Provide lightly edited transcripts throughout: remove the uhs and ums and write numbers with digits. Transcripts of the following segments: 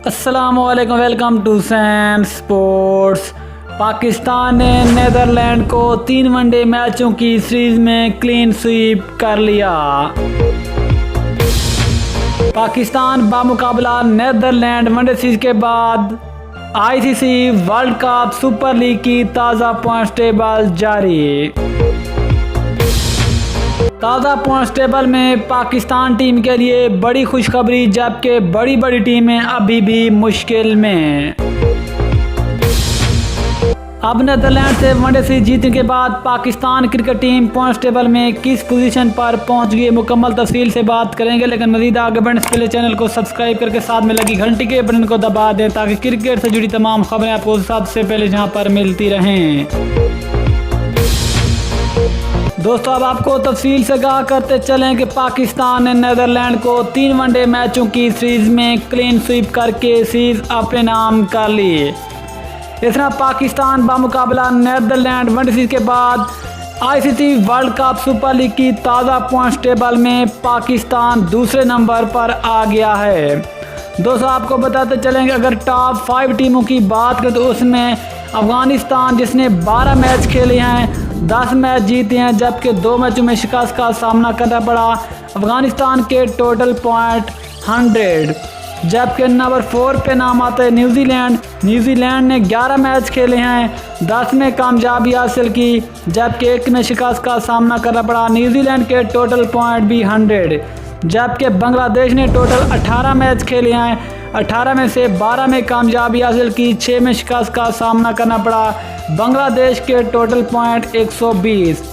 अस्सलामुअलैकुम, welcome to Sam sports. Pakistan ने Netherland को 3 वनडे मैचों की सीरीज में क्लीन स्वीप कर लिया। पाकिस्तान बामुकाबला नीदरलैंड वनडे सीरीज के बाद ICC world cup super league की ताज़ा पॉइंट्स टेबल जारी। ताज़ा पॉइंट्स टेबल में पाकिस्तान टीम के लिए बड़ी खुशखबरी, जबकि बड़ी टीमें अभी भी मुश्किल में। अब नीदरलैंड से वनडे सीरीज जीतने के बाद Pakistan cricket team points table में किस पोजीशन पर पहुंच गई, मुकम्मल तफसील से बात करेंगे। लेकिन मजीद आगे बढ़ने से पहले चैनल को सब्सक्राइब करके साथ में लगी घंटी के बटन को दबा दें ताकि क्रिकेट से जुड़ी तमाम खबरें आपको सबसे पहले जहां पर मिलती रहें। दोस्तों, अब आपको तफसील से आगाह करते चलें कि पाकिस्तान ने नीदरलैंड को 3 वनडे मैचों की सीरीज में क्लीन स्वीप करके सीरीज अपने नाम कर ली। इस तरह पाकिस्तान बामुकाबला नीदरलैंड वनडे सीरीज के बाद ICC world cup super league की ताज़ा पॉइंट्स टेबल में पाकिस्तान दूसरे नंबर पर आ गया है। दोस्तों, आपको बताते चलेंगे अगर टॉप 5 टीमों की बात करें तो उसमें अफगानिस्तान, जिसने 12 मैच खेले हैं, 10 मैच जीते हैं, जबकि 2 मैचों में शिकस्त का सामना करना पड़ा। अफगानिस्तान के टोटल पॉइंट 100। जबकि नंबर 4 पे नाम आता है न्यूजीलैंड। न्यूजीलैंड ने 11 मैच खेले हैं, 10 में कामयाबी हासिल की, जबकि 1 में शिकस्त का सामना करना पड़ा। न्यूजीलैंड के टोटल पॉइंट भी 100। जबकि बांग्लादेश ने टोटल 18 मैच खेले हैं, 18 में से 12 में कामयाबी हासिल की, 6 में शिकस्त का सामना करना पड़ा। बांग्लादेश के टोटल पॉइंट 120।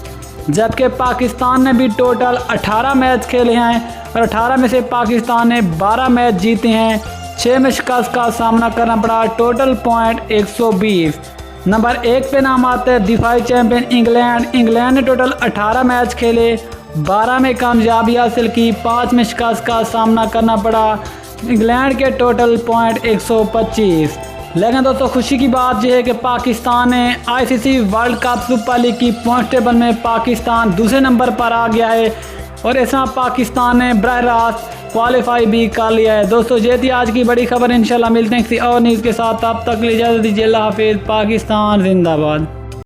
जबकि पाकिस्तान ने भी टोटल 18 मैच खेले हैं और 18 में से पाकिस्तान ने 12 मैच जीते हैं, 6 में शिकस्त का सामना करना पड़ा। Total point 120। नंबर 1 पे नाम आते हैं दिफाई चैंपियन इंग्लैंड। इंग्लैंड ने टोटल 18 मैच खेले, 12 में कामयाबी हासिल की, 5 में शिकस्त का सामना करना पड़ा। इंग्लैंड के टोटल पॉइंट 125। लेकिन दोस्तों, खुशी की बात यह है कि पाकिस्तान ने ICC world cup super league की पॉइंट टेबल में पाकिस्तान दूसरे नंबर पर आ गया है और ऐसा पाकिस्तान ने बराह रास्त क्वालिफाई भी कर लिया है। दोस्तों, ये थी आज की बड़ी खबर। इंशाल्लाह मिलते हैं किसी और न्यूज़ के साथ। तब तक इजाज़त दीजिए। अल्लाह हाफिज़। पाकिस्तान जिंदाबाद।